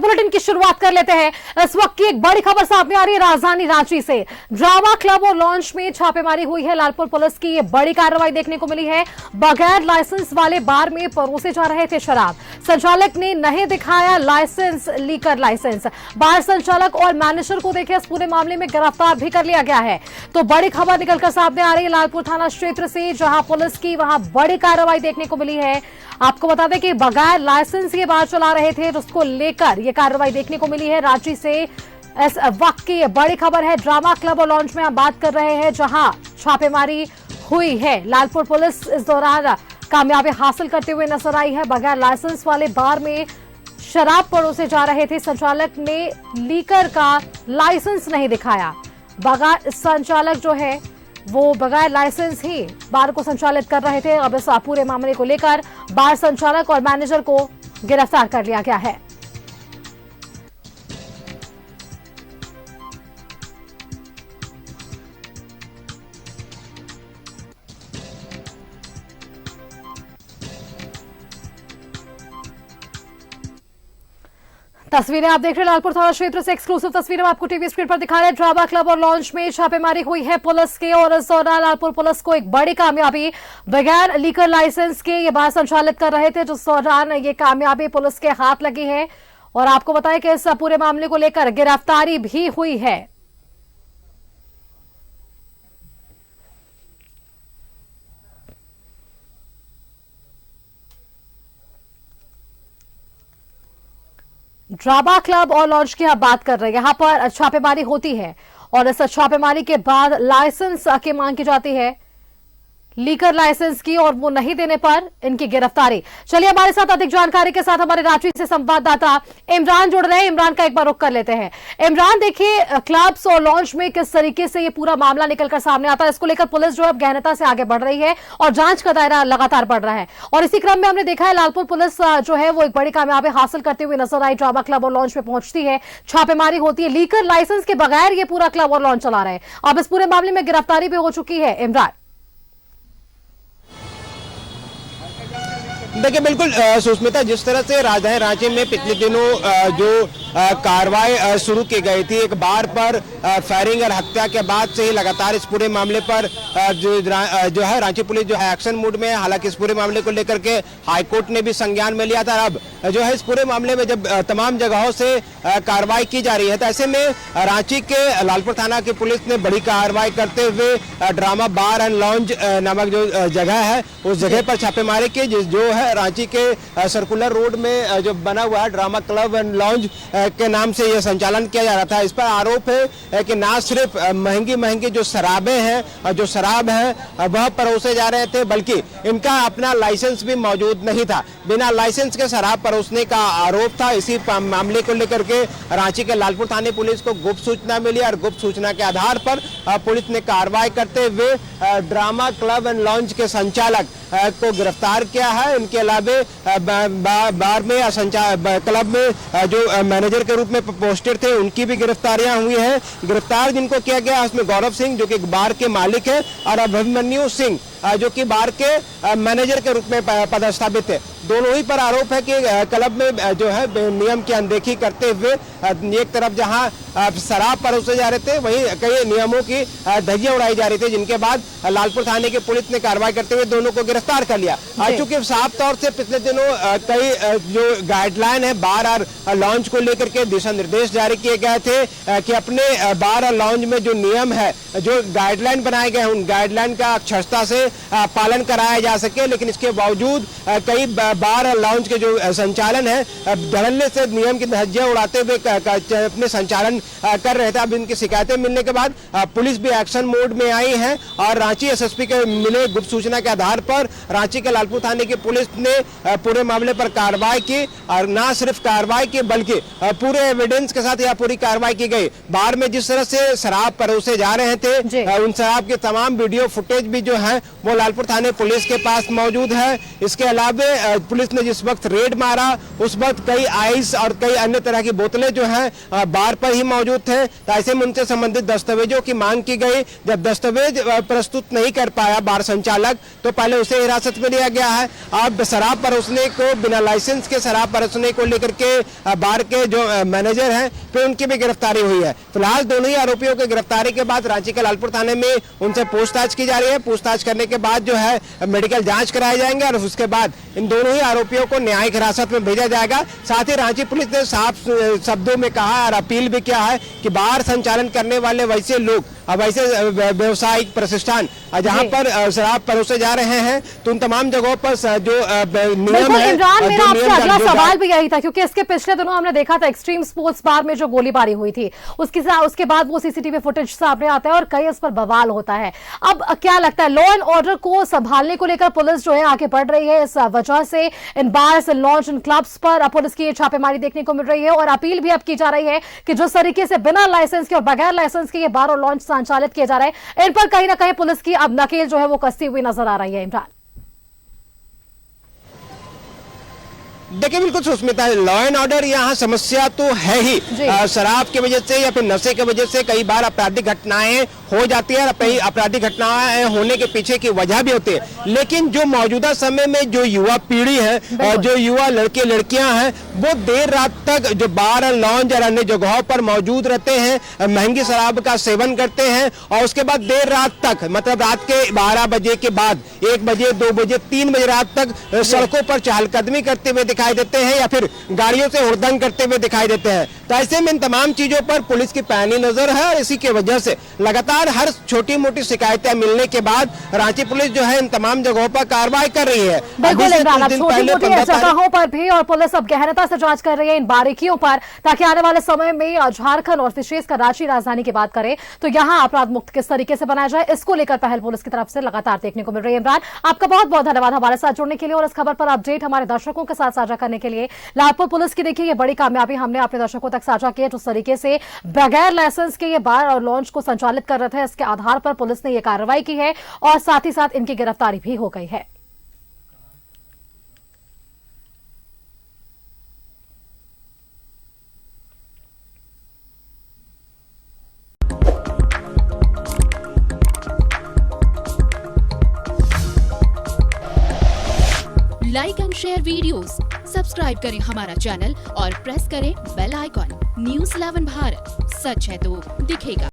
Bulletin की शुरुआत कर लेते हैं। इस वक्त की एक बड़ी खबर सामने आ रही है राजधानी रांची से। ड्रामा क्लब और लॉन्च में छापेमारी हुई है। लालपुर पुलिस की ये बड़ी कार्रवाई देखने को मिली है। बगैर लाइसेंस वाले बार में परोसे जा रहे थे शराब। संचालक ने नहीं दिखाया लाइसेंस, लीकर लाइसेंस। बार संचालक और मैनेजर को देखे इस पूरे मामले में गिरफ्तार भी कर लिया गया है। तो बड़ी खबर निकलकर सामने आ रही है लालपुर थाना क्षेत्र से, जहां पुलिस की वहां बड़ी कार्रवाई देखने को मिली है। आपको बता दें कि बगैर लाइसेंस ये बार चला रहे थे, जिसको लेकर ये कार्रवाई देखने को मिली है रांची से। इस वक्त की बड़ी खबर है। ड्रामा क्लब और लॉन्च में हम बात कर रहे हैं, जहां छापेमारी हुई है। लालपुर पुलिस इस दौरान कामयाबी हासिल करते हुए नजर आई है। बगैर लाइसेंस वाले बार में शराब परोसे जा रहे थे। संचालक ने लीकर का लाइसेंस नहीं दिखाया। बगैर संचालक जो है वो बगैर लाइसेंस ही बार को संचालित कर रहे थे। अब इस पूरे मामले को लेकर बार संचालक और मैनेजर को गिरफ्तार कर लिया गया है। तस्वीरें आप देख रहे हैं लालपुर थाना क्षेत्र से। एक्सक्लूसिव तस्वीरें आपको टीवी स्क्रीन पर दिखा रहे हैं। ड्रामा क्लब और लॉन्च में छापेमारी हुई है पुलिस के, और इस दौरान लालपुर पुलिस को एक बड़ी कामयाबी, बगैर लीकर लाइसेंस के ये बार संचालित कर रहे थे, जिस दौरान ये कामयाबी पुलिस के हाथ लगी है। और आपको बताएं कि इस पूरे मामले को लेकर गिरफ्तारी भी हुई है। ड्रामा क्लब और लॉन्च की हम बात कर रहे हैं। यहां पर छापेमारी होती है और इस छापेमारी के बाद लाइसेंस की मांग की जाती है, लीकर लाइसेंस की, और वो नहीं देने पर इनकी गिरफ्तारी। चलिए हमारे साथ अधिक जानकारी के साथ हमारे रांची से संवाददाता इमरान जुड़ रहे हैं। इमरान का एक बार रुख कर लेते हैं। इमरान, देखिए क्लब्स और लॉन्च में किस तरीके से ये पूरा मामला निकलकर सामने आता है, इसको लेकर पुलिस जो है गहनता से आगे बढ़ रही है और जांच का दायरा लगातार बढ़ रहा है। और इसी क्रम में हमने देखा है लालपुर पुलिस जो है वो एक बड़ी कामयाबी हासिल करते हुए नजर आई। ड्रामा क्लब और लॉन्च में पहुंचती है, छापेमारी होती है, लीकर लाइसेंस के बगैर ये पूरा क्लब और लॉन्च चला रहे हैं। अब इस पूरे मामले में गिरफ्तारी भी हो चुकी है। इमरान, देखिए बिल्कुल सुष्मिता, जिस तरह से राजधानी रांची में पिछले दिनों जो कार्रवाई शुरू की गई थी, एक बार पर फायरिंग और हत्या के बाद से ही लगातार इस पूरे मामले पर जो है रांची पुलिस जो है एक्शन मूड में है। हालांकि इस पूरे मामले को लेकर के हाईकोर्ट ने भी संज्ञान में लिया था। अब जो है इस पूरे मामले में जब तमाम जगहों से कार्रवाई की जा रही है, तो ऐसे में रांची के लालपुर थाना की पुलिस ने बड़ी कार्रवाई करते हुए ड्रामा बार एंड लॉन्ज नामक जो जगह है उस जगह पर छापेमारी की, जो है रांची के सर्कुलर रोड में जो बना हुआ है ड्रामा क्लब एंड लॉन्ज के नाम से यह संचालन किया जा रहा था। इस पर आरोप है कि ना सिर्फ महंगी महंगी जो शराबें हैं और जो शराब है वह परोसे जा रहे थे, बल्कि इनका अपना लाइसेंस भी मौजूद नहीं था। बिना लाइसेंस के शराब परोसने का आरोप था। इसी मामले को लेकर के रांची के लालपुर थाने पुलिस को गुप्त सूचना मिली और गुप्त सूचना के आधार पर पुलिस ने कार्रवाई करते हुए ड्रामा क्लब एंड लॉन्च के संचालक को गिरफ्तार किया है। इनके अलावे बार में क्लब में जो मैनेजर के रूप में पोस्टेड थे उनकी भी गिरफ्तारियां हुई हैं। गिरफ्तार जिनको किया गया उसमें गौरव सिंह जो कि बार के मालिक है, और अभिमन्यु सिंह जो कि बार के मैनेजर के रूप में पदस्थापित है। दोनों ही पर आरोप है कि क्लब में जो है नियम की अनदेखी करते हुए एक तरफ जहां शराब परोसे जा रहे थे, वहीं कई नियमों की धज्जियां उड़ाई जा रही थी, जिनके बाद लालपुर थाने की पुलिस ने कार्रवाई करते हुए दोनों को गिरफ्तार कर लिया। चूंकि साफ तौर से पिछले दिनों कई जो गाइडलाइन है बार और लॉन्च को लेकर के दिशा निर्देश जारी किए गए थे कि अपने बार और लॉन्च में जो नियम है, जो गाइडलाइन बनाए गए हैं, उन गाइडलाइन का अक्षरता से पालन कराया जा सके। लेकिन इसके बावजूद कई बार और लॉन्च के जो संचालन है धड़ल्ले से नियम की धज्जियां उड़ाते हुए अपने संचालन कर रहे थे। अब इनकी शिकायतें मिलने के बाद पुलिस भी एक्शन मोड में आई है और रांची एसएसपी के मिले गुप्त सूचना के आधार पर रांची के लालपुर थाने की पुलिस ने पूरे मामले पर कार्रवाई की, और न सिर्फ कार्रवाई की बल्कि पूरे एविडेंस के साथ यह पूरी कार्रवाई की गई। बार में जिस तरह से शराब परोसे जा रहे थे, उन शराब के तमाम वीडियो फुटेज भी जो है वो लालपुर थाने पुलिस के पास मौजूद है। इसके अलावा पुलिस ने जिस वक्त रेड मारा उस वक्त कई आइस और कई अन्य तरह की बोतलें जो हैं बार पर ही मौजूद थे। तो ऐसे में उनसे संबंधित दस्तावेजों की मांग की गई। जब दस्तावेज प्रस्तुत नहीं कर पाया बार संचालक तो पहले उसे हिरासत में लिया गया है। अब शराब परोसने को, बिना लाइसेंस के शराब परोसने को लेकर के बार के जो मैनेजर हैं फिर उनकी भी गिरफ्तारी हुई है। फिलहाल दोनों ही आरोपियों की गिरफ्तारी के बाद रांची के लालपुर थाने में उनसे पूछताछ की जा रही है। पूछताछ करने के बाद जो है मेडिकल जांच कराए जाएंगे और उसके बाद इन दोनों ही आरोपियों को न्यायिक हिरासत में भेजा जाएगा। साथ ही रांची पुलिस ने साफ शब्दों में कहा और अपील भी किया है कि बार संचालन करने वाले वैसे लोग, वैसे व्यवसायिक प्रतिष्ठान जहां पर शराब परोसे जा रहे हैं तो उन तमाम जगहों पर जो नियम है। इमरान, मेरा आपसे अगला सवाल भी यही था, क्योंकि इसके पिछले दिनों हमने देखा था एक्सट्रीम स्पोर्ट्स बार में जो गोलीबारी हुई थी, उसके बाद वो सीसीटीवी फुटेज सामने आता है और कई इस पर बवाल होता है। अब क्या लगता है, लॉ एंड ऑर्डर को संभालने को लेकर पुलिस जो है आगे बढ़ रही है? इस वजह से इन bars, in launch, in clubs पर पुलिस की छापेमारी देखने को मिल रही है और अपील भी अब की जा रही है कि जिस तरीके से बिना लाइसेंस के और बगैर लाइसेंस के ये बार और लॉन्च संचालित किए जा रहे हैं, इन पर कहीं ना कहीं पुलिस की अब नकेल जो है वो कसती हुई नजर आ रही है। इमरान, देखिए बिल्कुल सुष्मिता, लॉ एंड ऑर्डर यहाँ समस्या तो है ही। शराब की वजह से या फिर नशे की वजह से कई बार आपराधिक घटनाएं हो जाती है। आपराधिक घटनाएं होने के पीछे की वजह भी होती है, लेकिन जो मौजूदा समय में जो युवा पीढ़ी है और जो युवा लड़के लड़कियां हैं वो देर रात तक जो बार और लॉन्ज और अन्य जगहों पर मौजूद रहते हैं, महंगी शराब का सेवन करते हैं और उसके बाद देर रात तक, मतलब रात के 12 बजे के बाद 1 बजे, 2 बजे, 3 बजे रात तक सड़कों पर चहलकदमी करते हुए दिखाई देते हैं या फिर गाड़ियों से हुड़दंग करते हुए दिखाई देते हैं। तो ऐसे में इन तमाम चीजों पर पुलिस की पैनी नजर है और इसी की वजह से लगातार हर छोटी मोटी शिकायतें मिलने के बाद रांची पुलिस जो है इन तमाम जगहों पर कार्रवाई कर रही है। बिल्कुल इमरान, अब छोटी मोटी जगहों पर भी और पुलिस अब गहनता से जांच कर रही है इन बारीकियों पर, ताकि आने वाले समय में झारखंड और विशेषकर रांची राजधानी की बात करें तो यहाँ अपराध मुक्त किस तरीके से बनाया जाए, इसको लेकर पहल पुलिस की तरफ से लगातार देखने को मिल रही है। इमरान, आपका बहुत बहुत धन्यवाद हमारे साथ जुड़ने के लिए और इस खबर पर अपडेट हमारे दर्शकों के साथ साझा करने के लिए। लालपुर पुलिस की देखिए ये बड़ी कामयाबी हमने अपने दर्शकों तक साझा की है। जिस तरीके से बगैर लाइसेंस के ये बार और लॉन्च को संचालित कर रहे थे, इसके आधार पर पुलिस ने ये कार्रवाई की है और साथ ही साथ इनकी गिरफ्तारी भी हो गई है। Like and share videos, subscribe करें हमारा चैनल और प्रेस करें बेल आइकॉन। न्यूज़ 11 भारत, सच है तो दिखेगा।